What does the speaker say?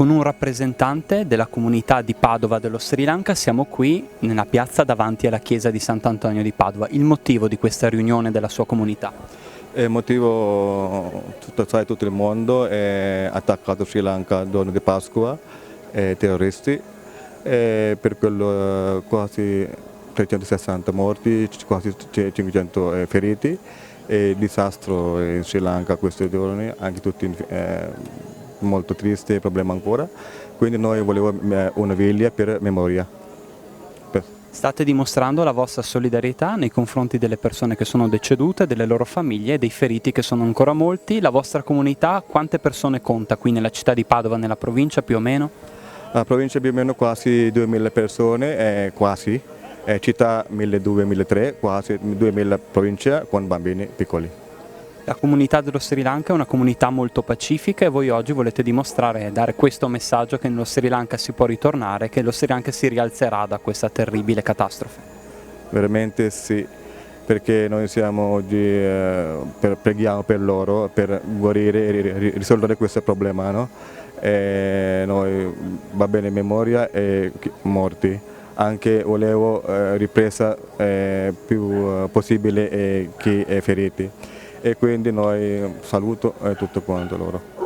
con un rappresentante della comunità di Padova dello Sri Lanka siamo qui nella piazza davanti alla chiesa di Sant'Antonio di Padova. Il motivo di questa riunione della sua comunità? Il motivo, tutto il mondo è attaccato Sri Lanka il giorno di Pasqua, terroristi, per quello quasi 360 morti, quasi 500 feriti, e disastro in Sri Lanka questi giorni, anche tutti molto tristi, problema ancora, quindi noi volevo una veglia per memoria. State dimostrando la vostra solidarietà nei confronti delle persone che sono decedute, delle loro famiglie e dei feriti che sono ancora molti. La vostra comunità quante persone conta qui nella città di Padova, nella provincia più o meno? La provincia più o meno quasi 2000 persone, quasi, città 1200-1300, quasi 2000 provincia con bambini piccoli. La comunità dello Sri Lanka è una comunità molto pacifica e voi oggi volete dimostrare e dare questo messaggio che nello Sri Lanka si può ritornare, che lo Sri Lanka si rialzerà da questa terribile catastrofe. Veramente sì, perché noi siamo oggi, preghiamo per loro, per guarire e risolvere questo problema, no? Noi va bene memoria e morti, anche volevo ripresa più possibile chi è feriti. E quindi noi saluto tutto quanto loro.